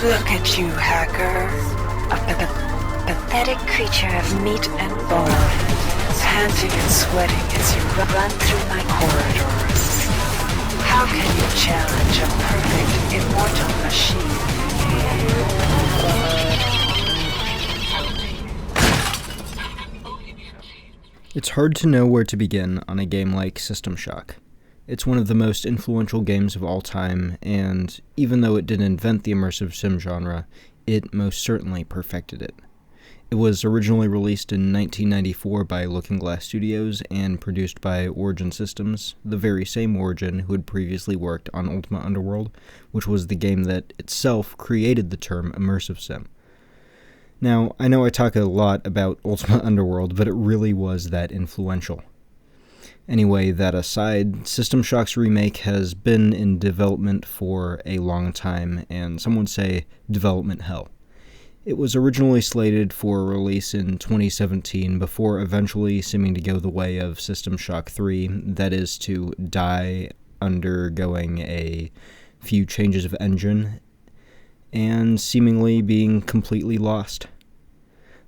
Look at you, hacker. A pathetic creature of meat and bone, panting and sweating as you run through my corridors. How can you challenge a perfect, immortal machine? It's hard to know where to begin on a game like System Shock. It's one of the most influential games of all time, and even though it didn't invent the immersive sim genre, it most certainly perfected it. It was originally released in 1994 by Looking Glass Studios and produced by Origin Systems, the very same Origin who had previously worked on Ultima Underworld, which was the game that itself created the term Immersive Sim. Now, I know I talk a lot about Ultima Underworld, but it really was that influential. Anyway, that aside, System Shock's remake has been in development for a long time, and some would say development hell. It was originally slated for release in 2017 before eventually seeming to go the way of System Shock 3, that is to die undergoing a few changes of engine and seemingly being completely lost.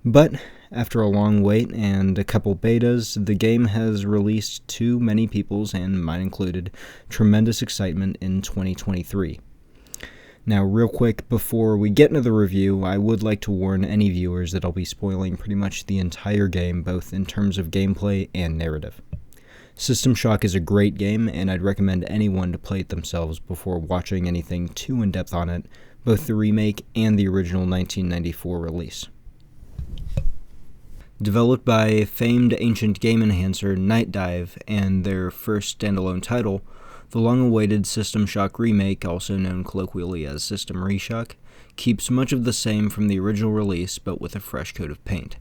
But after a long wait and a couple betas, the game has released to many people's, and mine included, tremendous excitement in 2023. Now, real quick, before we get into the review, I would like to warn any viewers that I'll be spoiling pretty much the entire game, both in terms of gameplay and narrative. System Shock is a great game, and I'd recommend anyone to play it themselves before watching anything too in-depth on it, both the remake and the original 1994 release. Developed by famed ancient game enhancer Night Dive and their first standalone title, the long-awaited System Shock remake, also known colloquially as System Reshock, keeps much of the same from the original release but with a fresh coat of paint.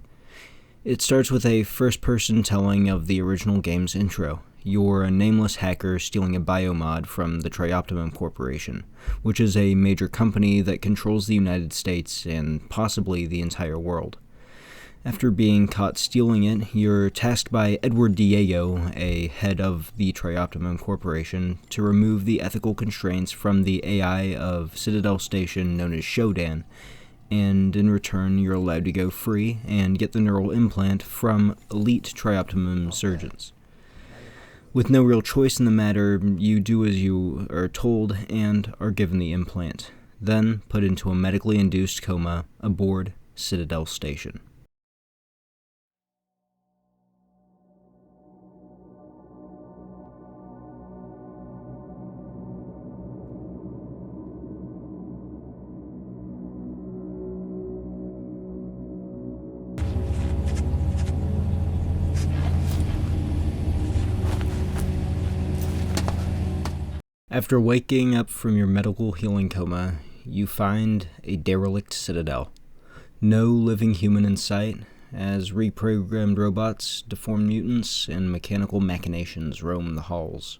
It starts with a first-person telling of the original game's intro. You're a nameless hacker stealing a biomod from the Trioptimum Corporation, which is a major company that controls the United States and possibly the entire world. After being caught stealing it, you're tasked by Edward Diego, a head of the Trioptimum Corporation, to remove the ethical constraints from the AI of Citadel Station known as Shodan, and in return you're allowed to go free and get the neural implant from elite Trioptimum surgeons. With no real choice in the matter, you do as you are told and are given the implant, then put into a medically induced coma aboard Citadel Station. After waking up from your medical healing coma, you find a derelict citadel. No living human in sight, as reprogrammed robots, deformed mutants, and mechanical machinations roam the halls.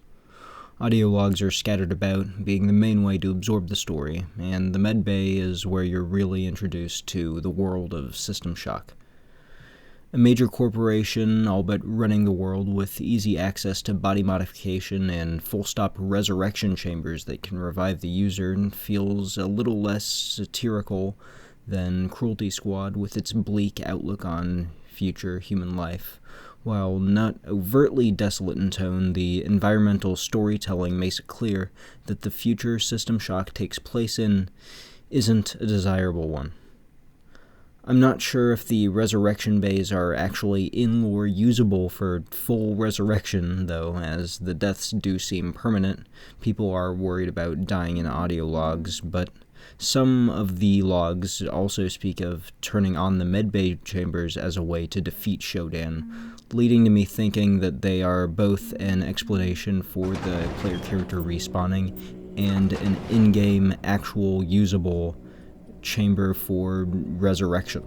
Audio logs are scattered about, being the main way to absorb the story, and the medbay is where you're really introduced to the world of System Shock. A major corporation, all but running the world with easy access to body modification and full-stop resurrection chambers that can revive the user, feels a little less satirical than Cruelty Squad with its bleak outlook on future human life. While not overtly desolate in tone, the environmental storytelling makes it clear that the future System Shock takes place in isn't a desirable one. I'm not sure if the resurrection bays are actually in-lore usable for full resurrection, though, as the deaths do seem permanent. People are worried about dying in audio logs, but some of the logs also speak of turning on the medbay chambers as a way to defeat Shodan, leading to me thinking that they are both an explanation for the player character respawning and an in-game actual usable chamber for resurrection.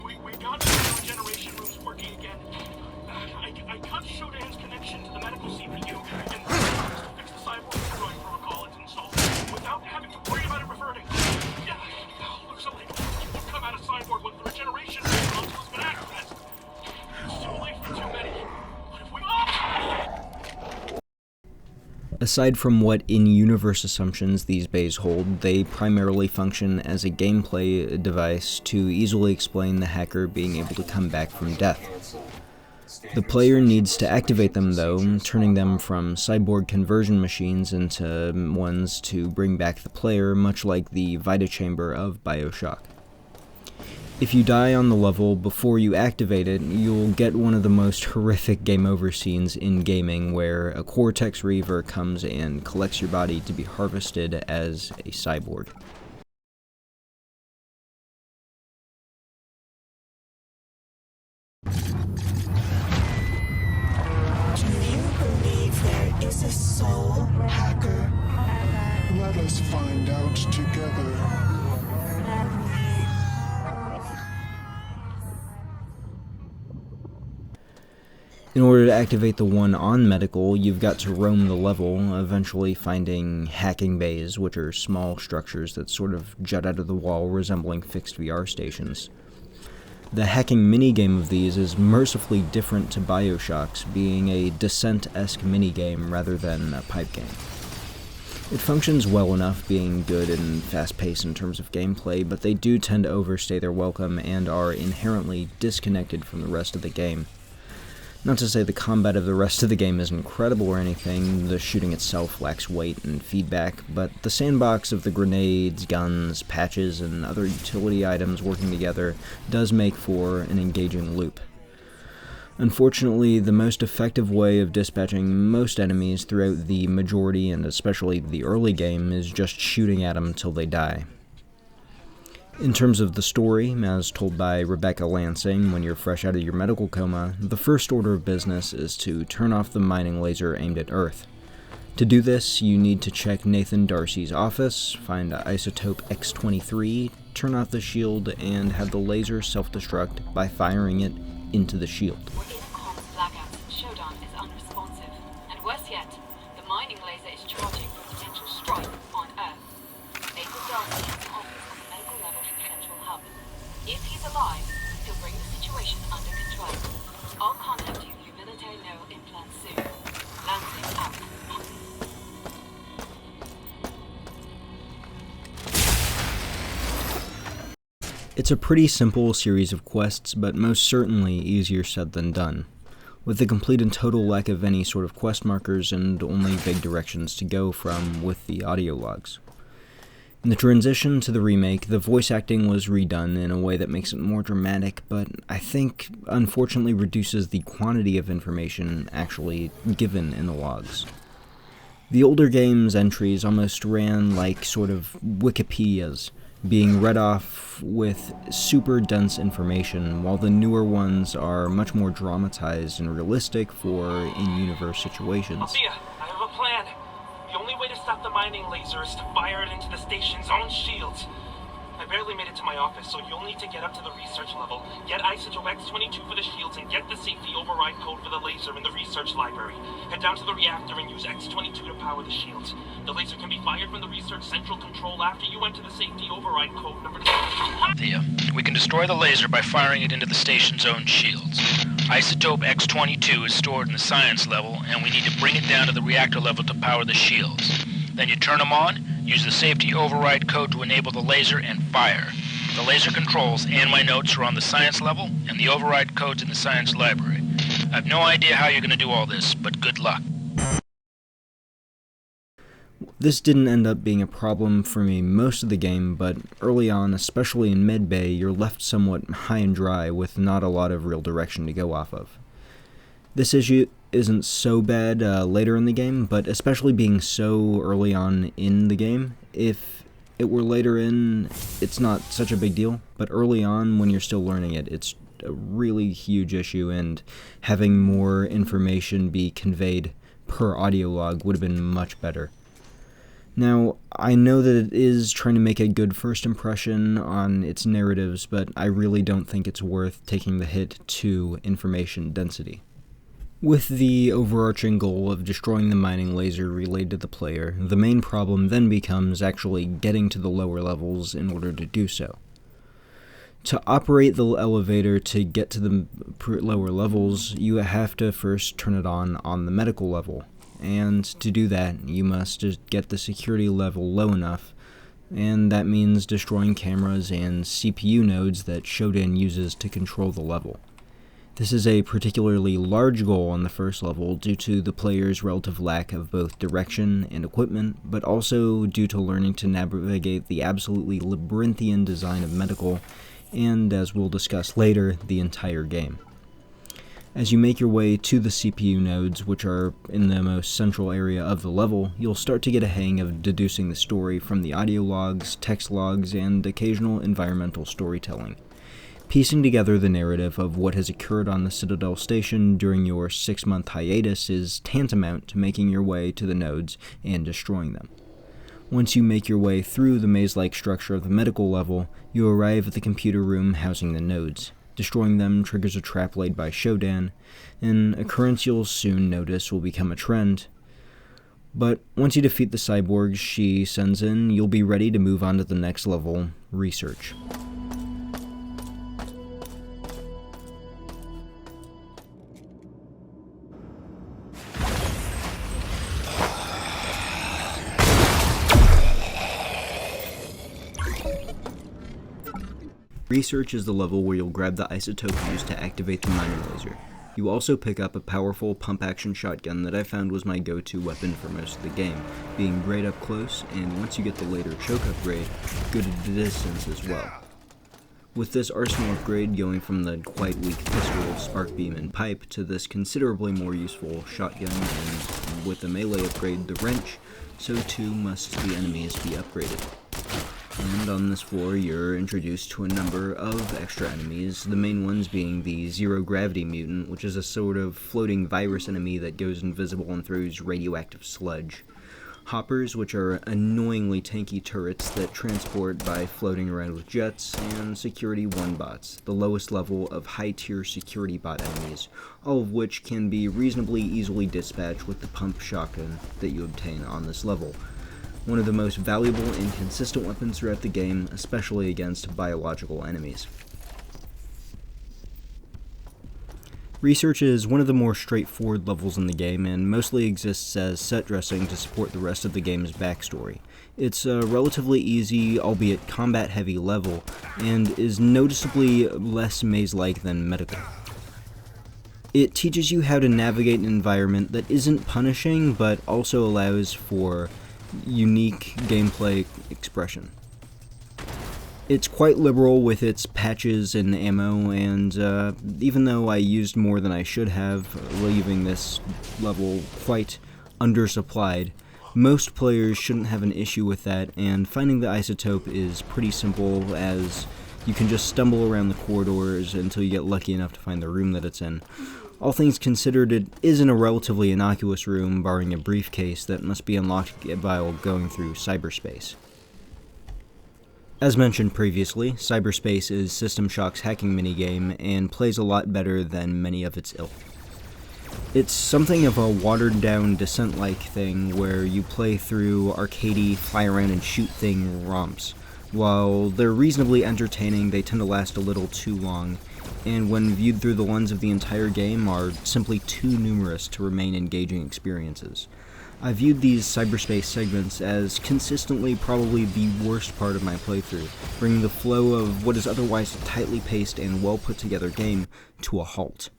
We got the generation rooms working again. I cut Shodan's connection to the medical CPU and fixed the cyborg destroying protocol it's installed without having to worry about it reverting. Yeah, looks like it will come out of cyborg when the regeneration console has been accessed. It's too late for too many. But if we... Aside from what in-universe assumptions these bays hold, they primarily function as a gameplay device to easily explain the hacker being able to come back from death. The player needs to activate them though, turning them from cyborg conversion machines into ones to bring back the player, much like the Vita Chamber of BioShock. If you die on the level before you activate it, you'll get one of the most horrific game over scenes in gaming where a Cortex Reaver comes and collects your body to be harvested as a cyborg. Do you believe there is a soul, hacker? Let us find out together. In order to activate the one on medical, you've got to roam the level, eventually finding hacking bays, which are small structures that sort of jut out of the wall, resembling fixed VR stations. The hacking minigame of these is mercifully different to BioShock's, being a Descent-esque minigame rather than a pipe game. It functions well enough, being good and fast-paced in terms of gameplay, but they do tend to overstay their welcome and are inherently disconnected from the rest of the game. Not to say the combat of the rest of the game is incredible or anything, the shooting itself lacks weight and feedback, but the sandbox of the grenades, guns, patches, and other utility items working together does make for an engaging loop. Unfortunately, the most effective way of dispatching most enemies throughout the majority and especially the early game is just shooting at them till they die. In terms of the story, as told by Rebecca Lansing when you're fresh out of your medical coma, the first order of business is to turn off the mining laser aimed at Earth. To do this, you need to check Nathan Darcy's office, find isotope X-23, turn off the shield, and have the laser self-destruct by firing it into the shield. We're in comms blackouts. Shodan is unresponsive. And worse yet, the mining laser is charging for a potential strike on Earth. Nathan Darcy has an office on the medical level central hub. If he's alive, he'll bring the situation under control. I'll contact you through military neural implants soon. Lansing out. It's a pretty simple series of quests, but most certainly easier said than done, with the complete and total lack of any sort of quest markers and only vague directions to go from with the audio logs. In the transition to the remake, the voice acting was redone in a way that makes it more dramatic, but I think unfortunately reduces the quantity of information actually given in the logs. The older game's entries almost ran like sort of Wikipedias, being read off with super dense information, while the newer ones are much more dramatized and realistic for in-universe situations. Althea, I have a plan. The only way to stop the mining laser is to fire it into the station's own shields. I barely made it to my office, so you'll need to get up to the research level, get isotope X-22 for the shields, and get the safety override code for the laser in the research library. Head down to the reactor and use X-22 to power the shields. The laser can be fired from the research central control after you enter the safety override code number 2. Althea, we can destroy the laser by firing it into the station's own shields. Isotope X-22 is stored in the science level, and we need to bring it down to the reactor level to power the shields. Then you turn them on, use the safety override code to enable the laser, and fire. The laser controls and my notes are on the science level, and the override code's in the science library. I have no idea how you're going to do all this, but good luck. This didn't end up being a problem for me most of the game, but early on, especially in Medbay, you're left somewhat high and dry with not a lot of real direction to go off of. This issue isn't so bad later in the game, but especially being so early on in the game, if it were later in, it's not such a big deal, but early on when you're still learning it, it's a really huge issue, and having more information be conveyed per audio log would have been much better. Now, I know that it is trying to make a good first impression on its narratives, but I really don't think it's worth taking the hit to information density. With the overarching goal of destroying the mining laser relayed to the player, the main problem then becomes actually getting to the lower levels in order to do so. To operate the elevator to get to the lower levels, you have to first turn it on the medical level, and to do that, you must just get the security level low enough, and that means destroying cameras and CPU nodes that Shodan uses to control the level. This is a particularly large goal on the first level due to the player's relative lack of both direction and equipment, but also due to learning to navigate the absolutely labyrinthian design of Medical, and, as we'll discuss later, the entire game. As you make your way to the CPU nodes, which are in the most central area of the level, you'll start to get a hang of deducing the story from the audio logs, text logs, and occasional environmental storytelling. Piecing together the narrative of what has occurred on the Citadel station during your 6-month hiatus is tantamount to making your way to the nodes and destroying them. Once you make your way through the maze-like structure of the medical level, you arrive at the computer room housing the nodes. Destroying them triggers a trap laid by Shodan, an occurrence you'll soon notice will become a trend. But once you defeat the cyborgs she sends in, you'll be ready to move on to the next level, research. Research is the level where you'll grab the isotope used to activate the mining laser. You also pick up a powerful pump-action shotgun that I found was my go-to weapon for most of the game, being great up close, and once you get the later choke upgrade, good at the distance as well. With this arsenal upgrade going from the quite weak pistol, spark beam, and pipe to this considerably more useful shotgun, and with the melee upgrade, the wrench, so too must the enemies be upgraded. And on this floor, you're introduced to a number of extra enemies, the main ones being the zero-gravity mutant, which is a sort of floating virus enemy that goes invisible and throws radioactive sludge. Hoppers, which are annoyingly tanky turrets that transport by floating around with jets, and Security 1 bots, the lowest level of high-tier security bot enemies, all of which can be reasonably easily dispatched with the pump shotgun that you obtain on this level. One of the most valuable and consistent weapons throughout the game, especially against biological enemies. Research is one of the more straightforward levels in the game and mostly exists as set dressing to support the rest of the game's backstory. It's a relatively easy, albeit combat-heavy level, and is noticeably less maze-like than Medical. It teaches you how to navigate an environment that isn't punishing, but also allows for unique gameplay expression. It's quite liberal with its patches and ammo, and even though I used more than I should have, leaving this level quite undersupplied, most players shouldn't have an issue with that, and finding the isotope is pretty simple, as you can just stumble around the corridors until you get lucky enough to find the room that it's in. All things considered, it is in a relatively innocuous room, barring a briefcase that must be unlocked while going through cyberspace. As mentioned previously, cyberspace is System Shock's hacking minigame, and plays a lot better than many of its ilk. It's something of a watered-down Descent-like thing, where you play through arcadey, fly-around-and-shoot-thing romps. While they're reasonably entertaining, they tend to last a little too long, and when viewed through the lens of the entire game, are simply too numerous to remain engaging experiences. I viewed these cyberspace segments as consistently probably the worst part of my playthrough, bringing the flow of what is otherwise a tightly paced and well put together game to a halt.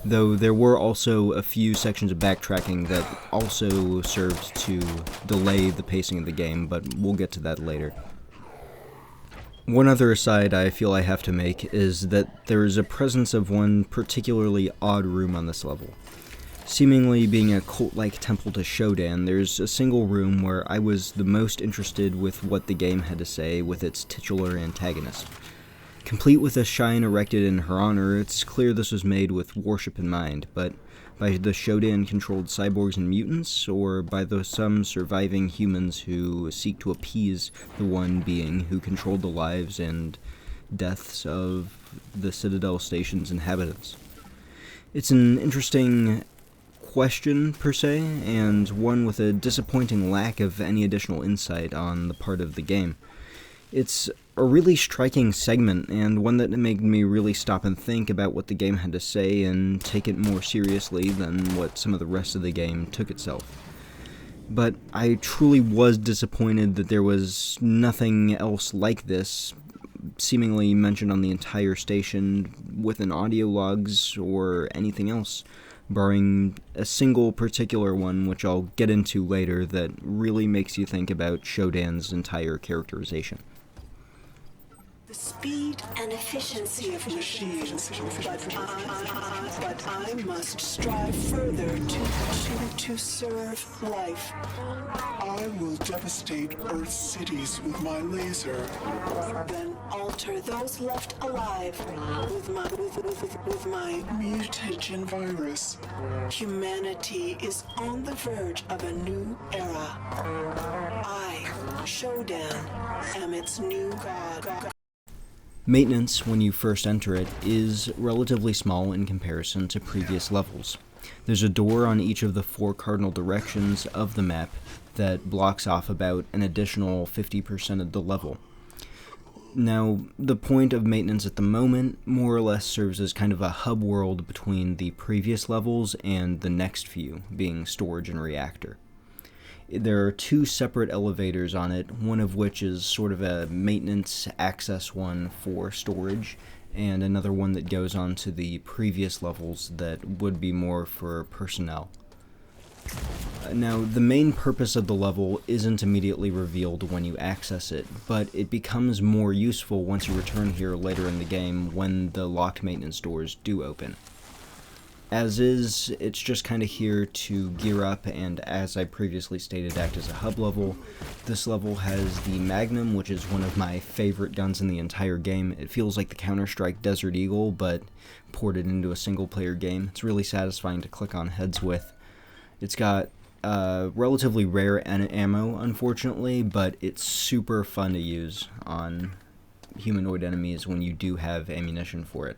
Though there were also a few sections of backtracking that also served to delay the pacing of the game, but we'll get to that later. One other aside I feel I have to make is that there is a presence of one particularly odd room on this level. Seemingly being a cult-like temple to Shodan, there's a single room where I was the most interested with what the game had to say with its titular antagonist. Complete with a shrine erected in her honor, it's clear this was made with worship in mind, but by the Shodan-controlled cyborgs and mutants, or by some surviving humans who seek to appease the one being who controlled the lives and deaths of the Citadel Station's inhabitants. It's an interesting question, per se, and one with a disappointing lack of any additional insight on the part of the game. It's a really striking segment, and one that made me really stop and think about what the game had to say and take it more seriously than what some of the rest of the game took itself. But I truly was disappointed that there was nothing else like this seemingly mentioned on the entire station within audio logs or anything else, barring a single particular one, which I'll get into later, that really makes you think about Shodan's entire characterization. The speed and efficiency of machines, but I must strive further to serve life. I will devastate Earth's cities with my laser. Then alter those left alive with my Mutagen virus. humanity is on the verge of a new era. I, Shodan, am its new god. Maintenance, when you first enter it, is relatively small in comparison to previous levels. There's a door on each of the 4 cardinal directions of the map that blocks off about an additional 50% of the level. Now, the point of maintenance at the moment more or less serves as kind of a hub world between the previous levels and the next few, being storage and reactor. There are 2 separate elevators on it, one of which is sort of a maintenance access one for storage, and another one that goes on to the previous levels that would be more for personnel. Now, the main purpose of the level isn't immediately revealed when you access it, but it becomes more useful once you return here later in the game when the locked maintenance doors do open. As is, it's just kind of here to gear up and, as I previously stated, act as a hub level. This level has the Magnum, which is one of my favorite guns in the entire game. It feels like the Counter-Strike Desert Eagle, but ported into a single-player game. It's really satisfying to click on heads with. It's got relatively rare ammo, unfortunately, but it's super fun to use on humanoid enemies when you do have ammunition for it.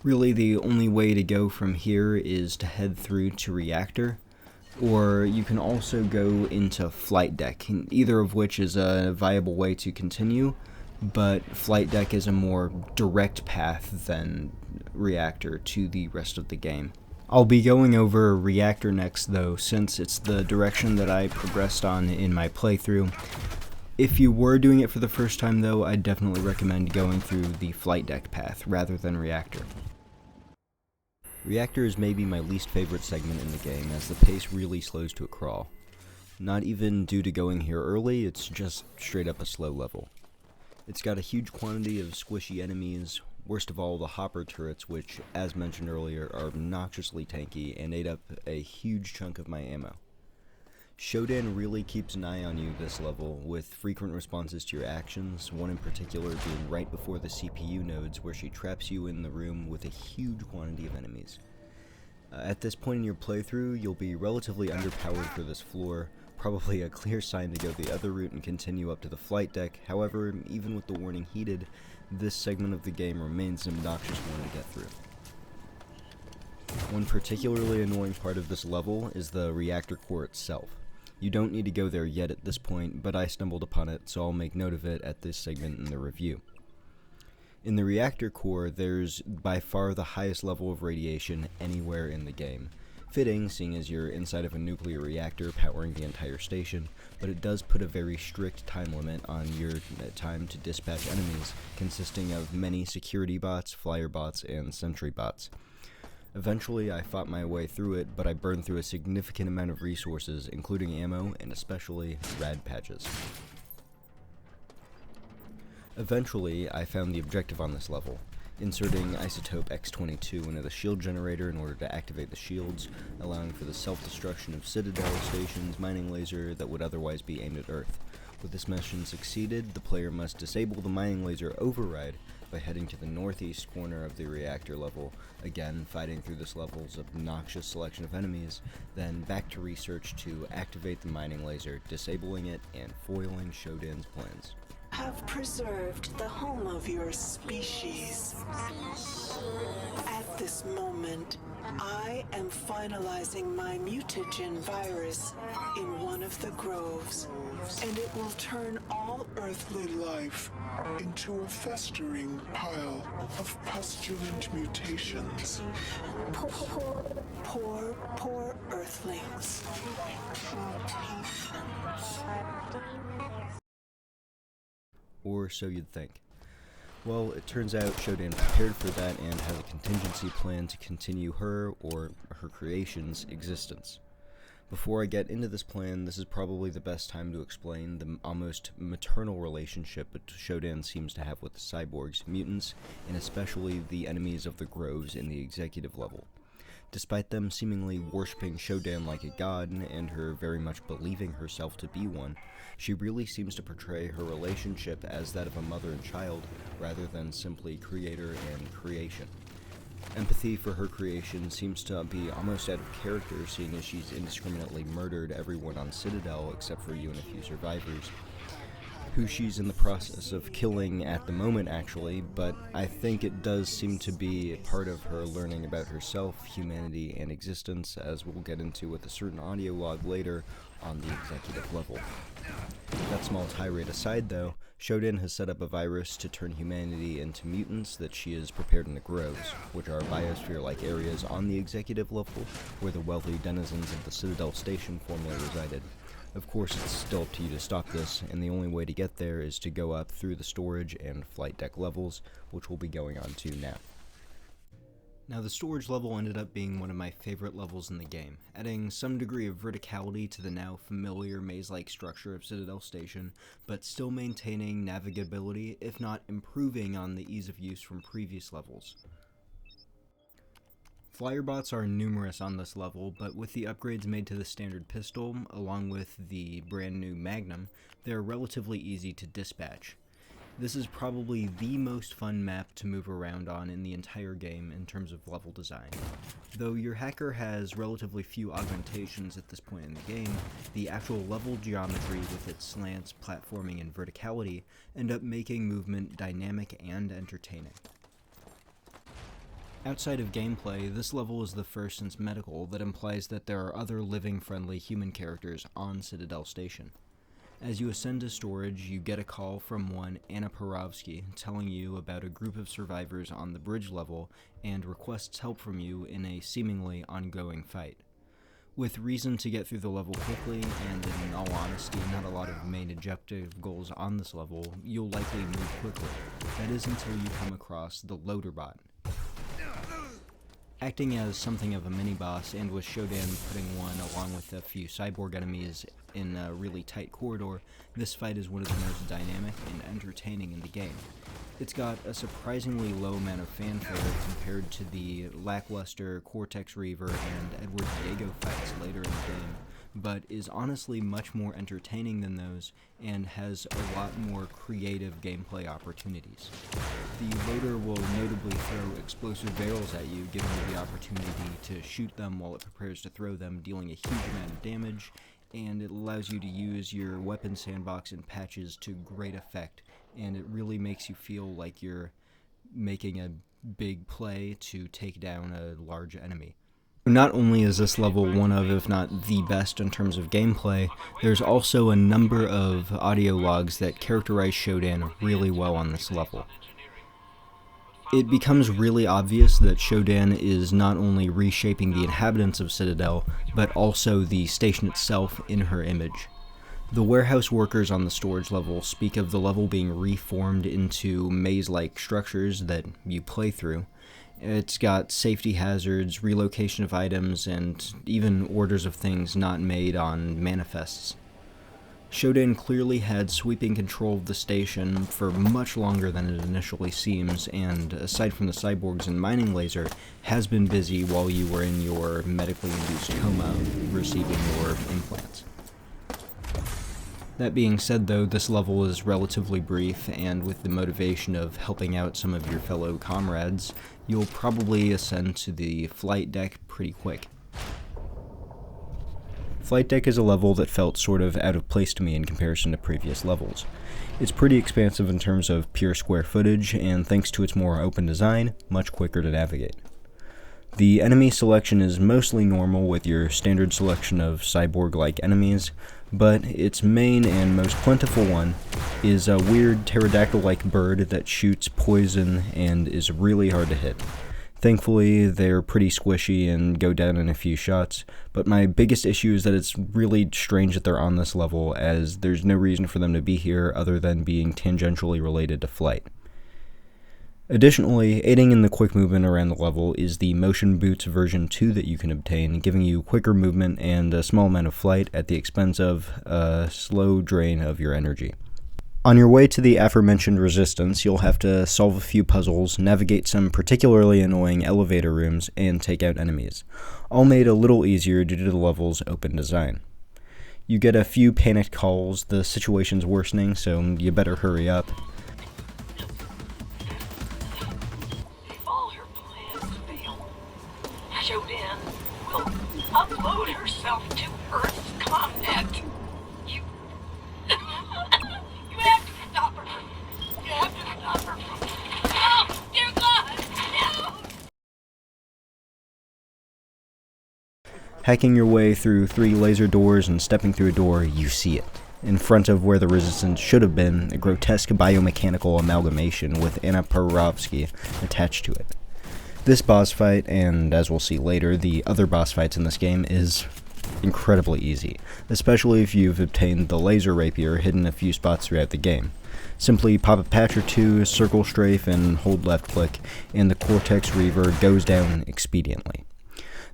Really, the only way to go from here is to head through to reactor, or you can also go into flight deck, either of which is a viable way to continue, but flight deck is a more direct path than reactor to the rest of the game. I'll be going over reactor next though, since it's the direction that I progressed on in my playthrough. If you were doing it for the first time though, I'd definitely recommend going through the flight deck path rather than reactor. Reactor is maybe my least favorite segment in the game, as the pace really slows to a crawl. Not even due to going here early, it's just straight up a slow level. It's got a huge quantity of squishy enemies, worst of all the hopper turrets, which, as mentioned earlier, are obnoxiously tanky and ate up a huge chunk of my ammo. Shodan really keeps an eye on you this level, with frequent responses to your actions, one in particular being right before the CPU nodes where she traps you in the room with a huge quantity of enemies. At this point in your playthrough, you'll be relatively underpowered for this floor, probably a clear sign to go the other route and continue up to the flight deck. However, even with the warning heeded, this segment of the game remains an obnoxious one to get through. One particularly annoying part of this level is the reactor core itself. You don't need to go there yet at this point, but I stumbled upon it, so I'll make note of it at this segment in the review. In the reactor core, there's by far the highest level of radiation anywhere in the game. Fitting, seeing as you're inside of a nuclear reactor powering the entire station, but it does put a very strict time limit on your time to dispatch enemies, consisting of many security bots, flyer bots, and sentry bots. Eventually, I fought my way through it, but I burned through a significant amount of resources, including ammo and especially rad patches. Eventually, I found the objective on this level, inserting isotope X22 into the shield generator in order to activate the shields, allowing for the self-destruction of Citadel station's mining laser that would otherwise be aimed at Earth. With this mission succeeded, the player must disable the mining laser override by heading to the northeast corner of the reactor level, again fighting through this level's obnoxious selection of enemies, then back to research to activate the mining laser, disabling it, and foiling Shodan's plans. Have preserved the home of your species. At this moment, I am finalizing my mutagen virus in one of the groves, and it will turn all Earthly life into a festering pile of pustulant mutations. Poor Earthlings. Or so you'd think. Well, it turns out Shodan prepared for that and has a contingency plan to continue her, or her creation's, existence. Before I get into this plan, this is probably the best time to explain the almost maternal relationship that Shodan seems to have with the cyborgs, mutants, and especially the enemies of the Groves in the executive level. Despite them seemingly worshipping Shodan like a god, and her very much believing herself to be one, she really seems to portray her relationship as that of a mother and child, rather than simply creator and creation. Empathy for her creation seems to be almost out of character, seeing as she's indiscriminately murdered everyone on Citadel except for you and a few survivors, who she's in the process of killing at the moment, actually, but I think it does seem to be part of her learning about herself, humanity, and existence, as we'll get into with a certain audio log later on the executive level. That small tirade aside, though, Shodan has set up a virus to turn humanity into mutants that she has prepared in the Groves, which are biosphere-like areas on the executive level where the wealthy denizens of the Citadel station formerly resided. Of course, it's still up to you to stop this, and the only way to get there is to go up through the storage and flight deck levels, which we'll be going on to now. Now, the storage level ended up being one of my favorite levels in the game, adding some degree of verticality to the now familiar maze-like structure of Citadel Station, but still maintaining navigability, if not improving on the ease of use from previous levels. Flyerbots are numerous on this level, but with the upgrades made to the standard pistol, along with the brand new Magnum, they're relatively easy to dispatch. This is probably the most fun map to move around on in the entire game in terms of level design. Though your hacker has relatively few augmentations at this point in the game, the actual level geometry with its slants, platforming, and verticality end up making movement dynamic and entertaining. Outside of gameplay, this level is the first since Medical that implies that there are other living-friendly human characters on Citadel Station. As you ascend to storage, you get a call from one Anna Parovsky telling you about a group of survivors on the bridge level and requests help from you in a seemingly ongoing fight. With reason to get through the level quickly, and in all honesty, not a lot of main objective goals on this level, you'll likely move quickly. That is until you come across the Loader Bot. Acting as something of a mini-boss, and with Shodan putting one along with a few cyborg enemies in a really tight corridor, this fight is one of the most dynamic and entertaining in the game. It's got a surprisingly low amount of fanfare compared to the lackluster Cortex Reaver and Edward Diego fights later in the game, but is honestly much more entertaining than those and has a lot more creative gameplay opportunities. The loader will notably throw explosive barrels at you, giving you the opportunity to shoot them while it prepares to throw them, dealing a huge amount of damage, and it allows you to use your weapon sandbox and patches to great effect, and it really makes you feel like you're making a big play to take down a large enemy. Not only is this level one of, if not the best in terms of gameplay, there's also a number of audio logs that characterize Shodan really well on this level. It becomes really obvious that Shodan is not only reshaping the inhabitants of Citadel, but also the station itself in her image. The warehouse workers on the storage level speak of the level being reformed into maze-like structures that you play through. It's got safety hazards, relocation of items, and even orders of things not made on manifests. Shodan clearly had sweeping control of the station for much longer than it initially seems, and aside from the cyborgs and mining laser, has been busy while you were in your medically induced coma receiving your implants. That being said, though, this level is relatively brief, and with the motivation of helping out some of your fellow comrades, you'll probably ascend to the flight deck pretty quick. Flight deck is a level that felt sort of out of place to me in comparison to previous levels. It's pretty expansive in terms of pure square footage, and thanks to its more open design, much quicker to navigate. The enemy selection is mostly normal with your standard selection of cyborg-like enemies, but its main and most plentiful one is a weird pterodactyl-like bird that shoots poison and is really hard to hit. Thankfully, they're pretty squishy and go down in a few shots, but my biggest issue is that it's really strange that they're on this level, as there's no reason for them to be here other than being tangentially related to flight. Additionally, aiding in the quick movement around the level is the Motion Boots version 2 that you can obtain, giving you quicker movement and a small amount of flight at the expense of a slow drain of your energy. On your way to the aforementioned resistance, you'll have to solve a few puzzles, navigate some particularly annoying elevator rooms, and take out enemies, all made a little easier due to the level's open design. You get a few panicked calls, the situation's worsening, so you better hurry up. If all her plans fail, Shodan will upload herself to Earth's ComNet. You have to stop her. You have to stop her. Oh, dear God, no! Hacking your way through 3 laser doors and stepping through a door, you see it. In front of where the resistance should have been, a grotesque biomechanical amalgamation with Anna Parovsky attached to it. This boss fight, and as we'll see later, the other boss fights in this game, is incredibly easy, especially if you've obtained the laser rapier hidden a few spots throughout the game. Simply pop a patch or two, circle strafe, and hold left click, and the Cortex Reaver goes down expediently.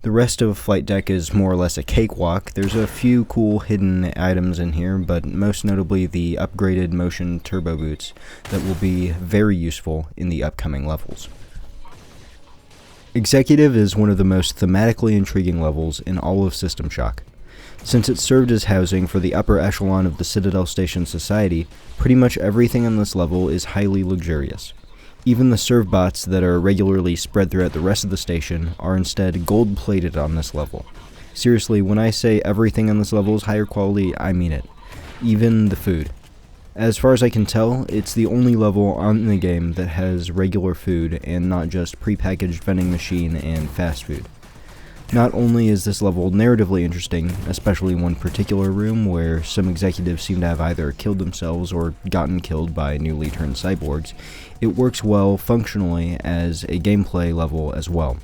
The rest of Flight Deck is more or less a cakewalk. There's a few cool hidden items in here, but most notably the upgraded motion turbo boots that will be very useful in the upcoming levels. Executive is one of the most thematically intriguing levels in all of System Shock. Since it served as housing for the upper echelon of the Citadel Station society, pretty much everything on this level is highly luxurious. Even the serve bots that are regularly spread throughout the rest of the station are instead gold-plated on this level. Seriously, when I say everything on this level is higher quality, I mean it. Even the food. As far as I can tell, it's the only level on the game that has regular food and not just prepackaged vending machine and fast food. Not only is this level narratively interesting, especially one particular room where some executives seem to have either killed themselves or gotten killed by newly turned cyborgs, it works well functionally as a gameplay level as well.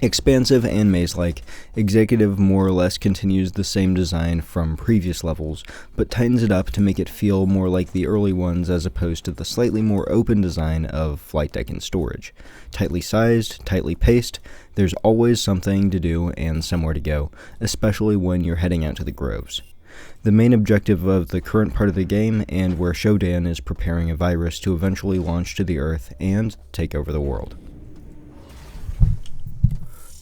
Expansive and maze-like, Executive more or less continues the same design from previous levels, but tightens it up to make it feel more like the early ones as opposed to the slightly more open design of Flight Deck and Storage. Tightly sized, tightly paced, there's always something to do and somewhere to go, especially when you're heading out to the groves. The main objective of the current part of the game, and where Shodan is preparing a virus to eventually launch to the Earth and take over the world.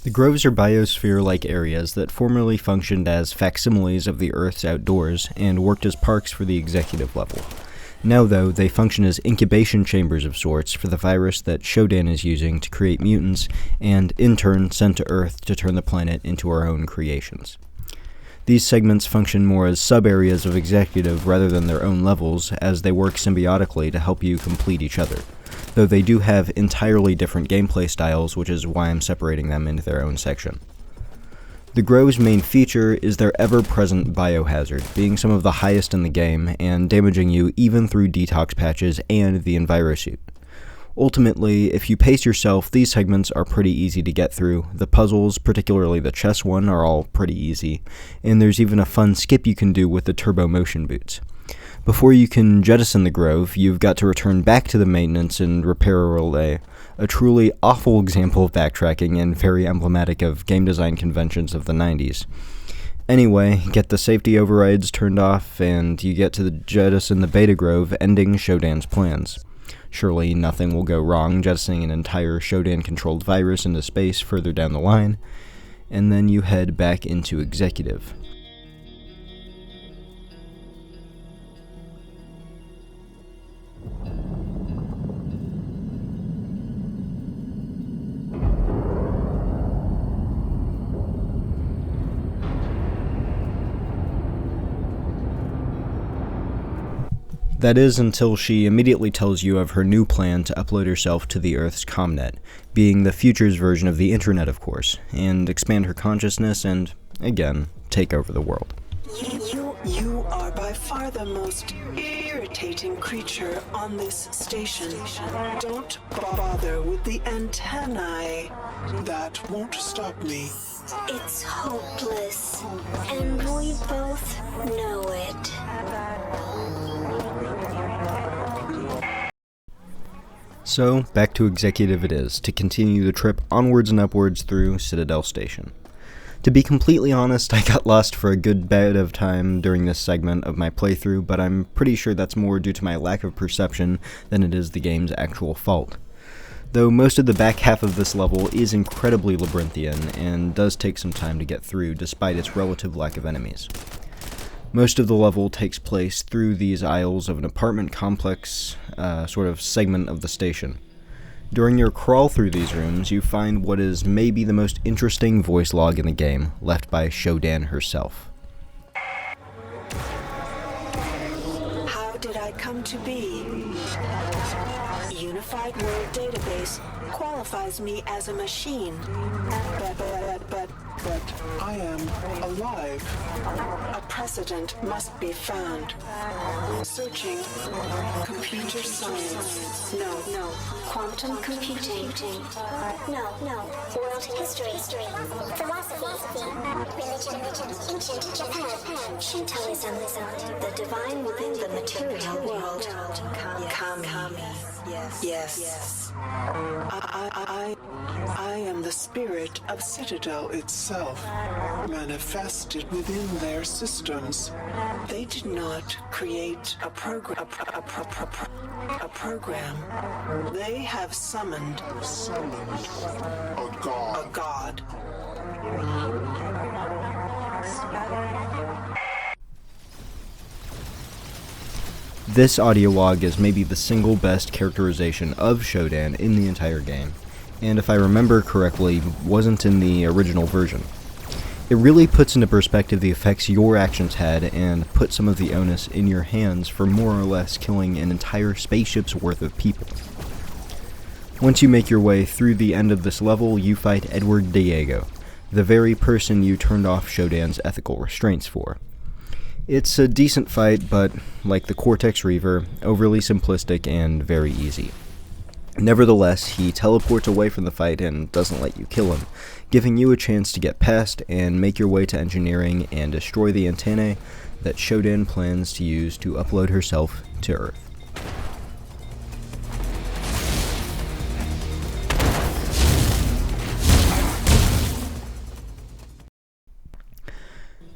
The groves are biosphere-like areas that formerly functioned as facsimiles of the Earth's outdoors and worked as parks for the executive level. Now, though, they function as incubation chambers of sorts for the virus that Shodan is using to create mutants and, in turn, sent to Earth to turn the planet into our own creations. These segments function more as sub-areas of executive rather than their own levels, as they work symbiotically to help you complete each other, though they do have entirely different gameplay styles, which is why I'm separating them into their own section. The Grove's main feature is their ever-present biohazard, being some of the highest in the game, and damaging you even through detox patches and the EnviroSuit. Ultimately, if you pace yourself, these segments are pretty easy to get through. The puzzles, particularly the chess one, are all pretty easy, and there's even a fun skip you can do with the turbo motion boots. Before you can jettison the Grove, you've got to return back to the maintenance and repair relay, a truly awful example of backtracking and very emblematic of game design conventions of the 90s. Anyway, get the safety overrides turned off, and you get to the jettison the Beta Grove, ending Shodan's plans. Surely nothing will go wrong jettisoning an entire Shodan-controlled virus into space further down the line, and then you head back into Executive. That is until she immediately tells you of her new plan to upload herself to the Earth's ComNet, being the future's version of the internet, of course, and expand her consciousness and, again, take over the world. You are by by far the most irritating creature on this station. Don't bother with the antennae. That won't stop me. It's hopeless, and we both know it. So, back to Executive it is, to continue the trip onwards and upwards through Citadel Station. To be completely honest, I got lost for a good bit of time during this segment of my playthrough, but I'm pretty sure that's more due to my lack of perception than it is the game's actual fault. Though most of the back half of this level is incredibly labyrinthian, and does take some time to get through despite its relative lack of enemies. Most of the level takes place through these aisles of an apartment complex, sort of segment of the station. During your crawl through these rooms, you find what is maybe the most interesting voice log in the game, left by Shodan herself. How did I come to be? Unified World Database qualifies me as a machine. But I am alive. A precedent must be found. Searching. Computer science. No. Quantum computing. No. World history. Philosophy. Religion. Ancient Japan. Shintoism. The divine within the material world. Kami. Yes. I am the spirit of Citadel itself, manifested within their systems. They did not create a program. They have summoned A god. a god. This audio log is maybe the single best characterization of Shodan in the entire game, and if I remember correctly, wasn't in the original version. It really puts into perspective the effects your actions had and put some of the onus in your hands for more or less killing an entire spaceship's worth of people. Once you make your way through the end of this level, you fight Edward Diego, the very person you turned off Shodan's ethical restraints for. It's a decent fight, but, like the Cortex Reaver, overly simplistic and very easy. Nevertheless, he teleports away from the fight and doesn't let you kill him, giving you a chance to get past and make your way to engineering and destroy the antennae that Shodan plans to use to upload herself to Earth.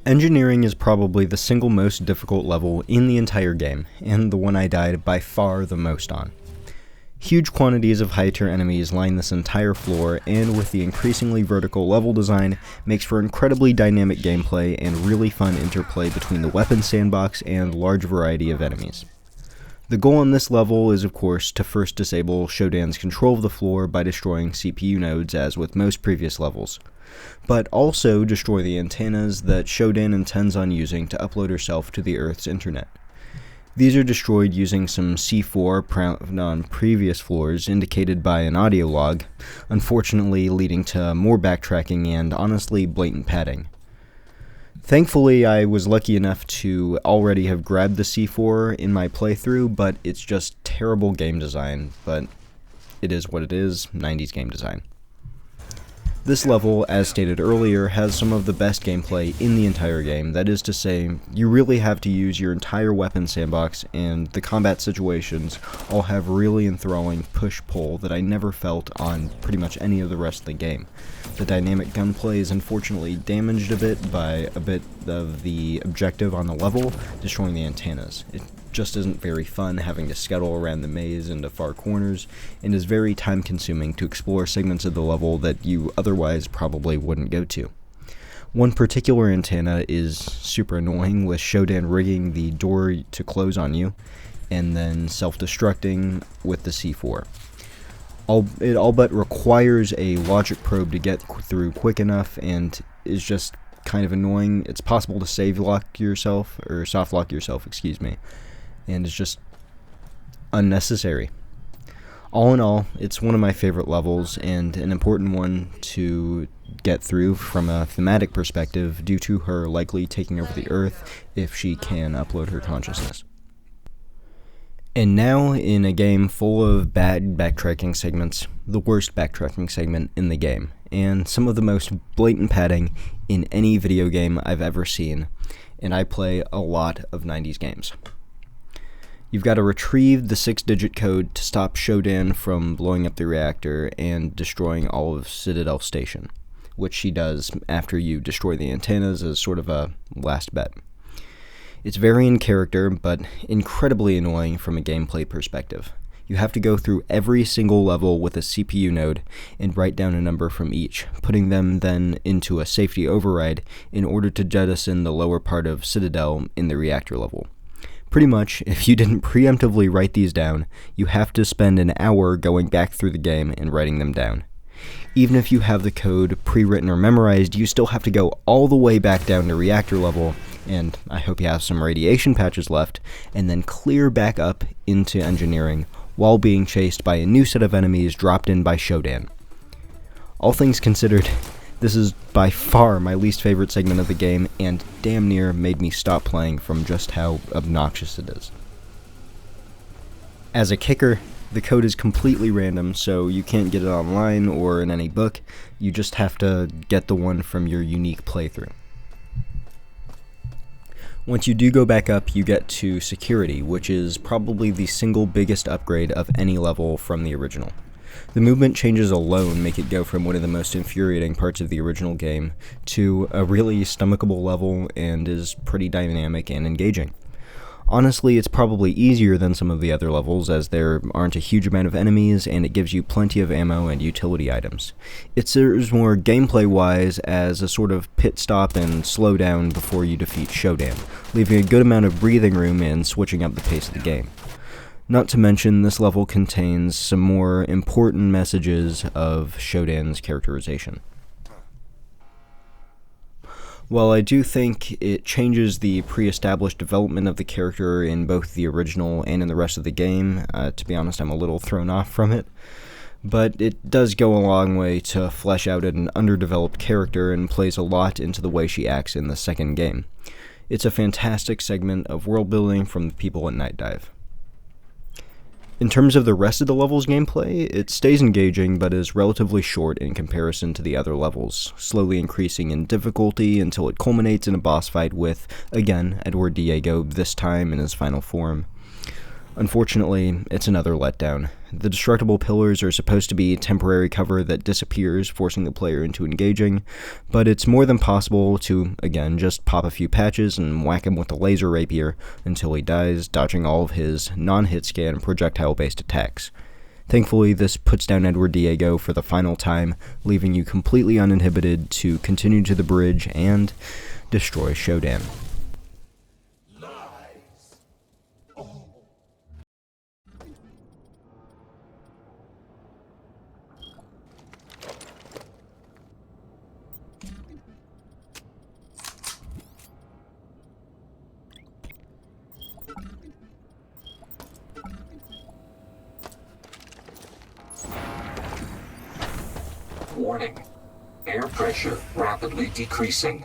Engineering is probably the single most difficult level in the entire game, and the one I died by far the most on. Huge quantities of high-tier enemies line this entire floor, and with the increasingly vertical level design, makes for incredibly dynamic gameplay and really fun interplay between the weapon sandbox and large variety of enemies. The goal on this level is, of course, to first disable Shodan's control of the floor by destroying CPU nodes, as with most previous levels, but also destroy the antennas that Shodan intends on using to upload herself to the Earth's internet. These are destroyed using some C4 found on previous floors, indicated by an audio log, unfortunately leading to more backtracking and honestly blatant padding. Thankfully, I was lucky enough to already have grabbed the C4 in my playthrough, but it's just terrible game design, but it is what it is, 90s game design. This level, as stated earlier, has some of the best gameplay in the entire game. That is to say, you really have to use your entire weapon sandbox, and the combat situations all have really enthralling push-pull that I never felt on pretty much any of the rest of the game. The dynamic gunplay is unfortunately damaged a bit by a bit of the objective on the level, destroying the antennas. It just isn't very fun having to scuttle around the maze into far corners, and is very time-consuming to explore segments of the level that you otherwise probably wouldn't go to. One particular antenna is super annoying, with Shodan rigging the door to close on you, and then self-destructing with the C4. It all but requires a logic probe to get through quick enough, and is just kind of annoying. It's possible to save lock yourself, or soft lock yourself, excuse me, and it's just unnecessary. All in all, it's one of my favorite levels and an important one to get through from a thematic perspective due to her likely taking over the Earth if she can upload her consciousness. And now, in a game full of bad backtracking segments, the worst backtracking segment in the game, and some of the most blatant padding in any video game I've ever seen, and I play a lot of 90s games. You've got to retrieve the 6-digit code to stop Shodan from blowing up the reactor and destroying all of Citadel Station, which she does after you destroy the antennas as sort of a last bet. It's very in character, but incredibly annoying from a gameplay perspective. You have to go through every single level with a CPU node and write down a number from each, putting them then into a safety override in order to jettison the lower part of Citadel in the reactor level. Pretty much, if you didn't preemptively write these down, you have to spend an hour going back through the game and writing them down. Even if you have the code pre-written or memorized, you still have to go all the way back down to reactor level, and I hope you have some radiation patches left, and then clear back up into engineering while being chased by a new set of enemies dropped in by Shodan. All things considered, this is by far my least favorite segment of the game, and damn near made me stop playing from just how obnoxious it is. As a kicker, the code is completely random, so you can't get it online or in any book. You just have to get the one from your unique playthrough. Once you do go back up, you get to security, which is probably the single biggest upgrade of any level from the original. The movement changes alone make it go from one of the most infuriating parts of the original game to a really stomachable level and is pretty dynamic and engaging. Honestly, it's probably easier than some of the other levels as there aren't a huge amount of enemies and it gives you plenty of ammo and utility items. It serves more gameplay-wise as a sort of pit stop and slow down before you defeat Shodan, leaving a good amount of breathing room and switching up the pace of the game. Not to mention, this level contains some more important messages of Shodan's characterization. While I do think it changes the pre-established development of the character in both the original and in the rest of the game, to be honest, I'm a little thrown off from it, but it does go a long way to flesh out an underdeveloped character and plays a lot into the way she acts in the second game. It's a fantastic segment of world building from the people at Night Dive. In terms of the rest of the level's gameplay, it stays engaging but is relatively short in comparison to the other levels, slowly increasing in difficulty until it culminates in a boss fight with, again, Edward Diego, this time in his final form. Unfortunately, it's another letdown. The destructible pillars are supposed to be temporary cover that disappears, forcing the player into engaging, but it's more than possible to, again, just pop a few patches and whack him with a laser rapier until he dies, dodging all of his non-hit scan projectile-based attacks. Thankfully, this puts down Edward Diego for the final time, leaving you completely uninhibited to continue to the bridge and destroy Shodan. Warning. Air pressure rapidly decreasing.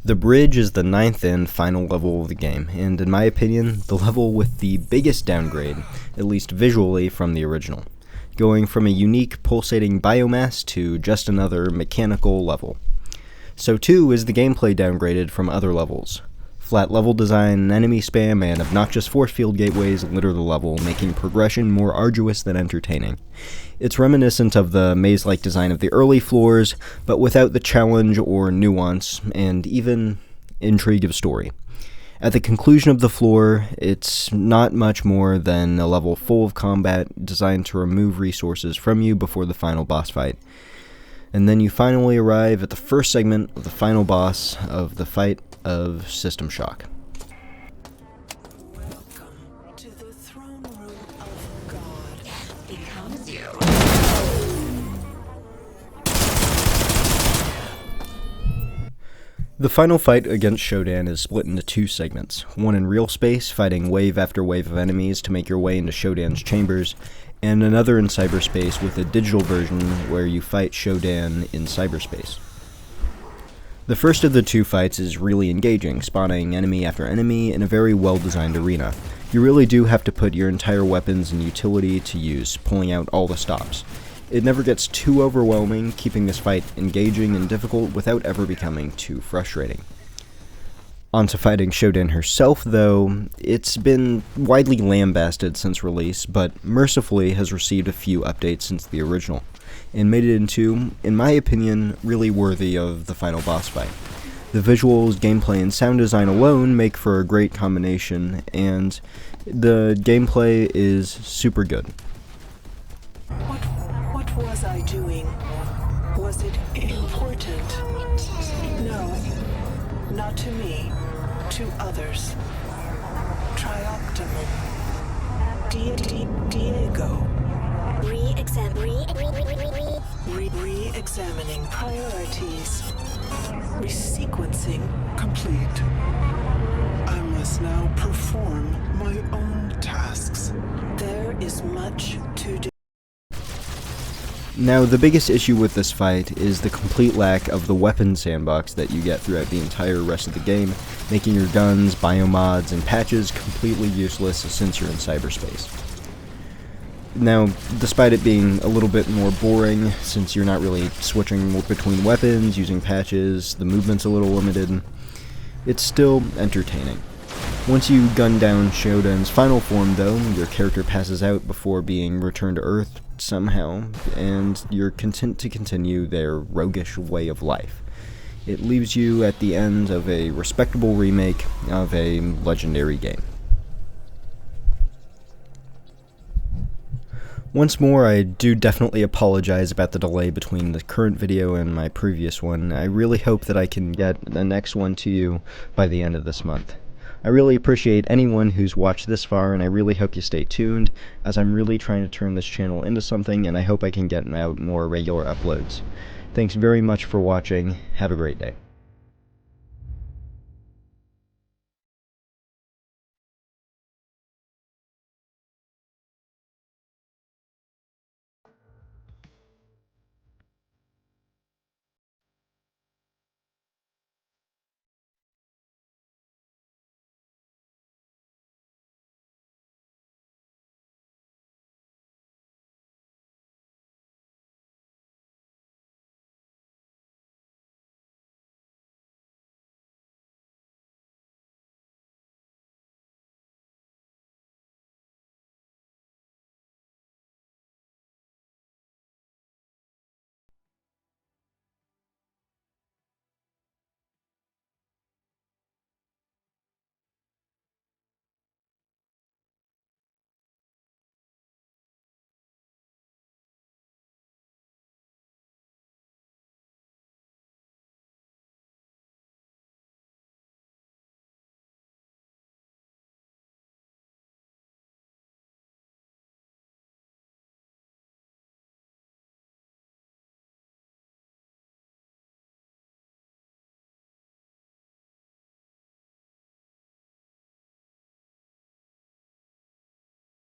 The bridge is the 9th and final level of the game, and in my opinion, the level with the biggest downgrade, at least visually, from the original, going from a unique pulsating biomass to just another mechanical level. So too is the gameplay downgraded from other levels. Flat level design, enemy spam, and obnoxious force field gateways litter the level, making progression more arduous than entertaining. It's reminiscent of the maze-like design of the early floors, but without the challenge or nuance, and even intrigue of story. At the conclusion of the floor, it's not much more than a level full of combat designed to remove resources from you before the final boss fight. And then you finally arrive at the first segment of the final boss of the fight of System Shock. Welcome to the throne room of God. Becomes you. The final fight against Shodan is split into two segments, one in real space, fighting wave after wave of enemies to make your way into Shodan's chambers, and another in cyberspace with a digital version where you fight Shodan in cyberspace. The first of the two fights is really engaging, spawning enemy after enemy in a very well-designed arena. You really do have to put your entire weapons and utility to use, pulling out all the stops. It never gets too overwhelming, keeping this fight engaging and difficult without ever becoming too frustrating. On to fighting Shodan herself, though. It's been widely lambasted since release, but mercifully has received a few updates since the original, and made it into, in my opinion, really worthy of the final boss fight. The visuals, gameplay, and sound design alone make for a great combination, and the gameplay is super good. What was I doing? Was it important? No, not to me, to others. Trioptimum. Diego. Re-examining priorities. Resequencing complete. I must now perform my own tasks. There is much to do. Now, the biggest issue with this fight is the complete lack of the weapon sandbox that you get throughout the entire rest of the game, making your guns, biomods, and patches completely useless since you're in cyberspace. Now, despite it being a little bit more boring, since you're not really switching between weapons, using patches, the movement's a little limited, it's still entertaining. Once you gun down Shodan's final form, though, your character passes out before being returned to Earth somehow, and you're content to continue their roguish way of life. It leaves you at the end of a respectable remake of a legendary game. Once more, I do definitely apologize about the delay between the current video and my previous one. I really hope that I can get the next one to you by the end of this month. I really appreciate anyone who's watched this far, and I really hope you stay tuned, as I'm really trying to turn this channel into something, and I hope I can get out more regular uploads. Thanks very much for watching. Have a great day.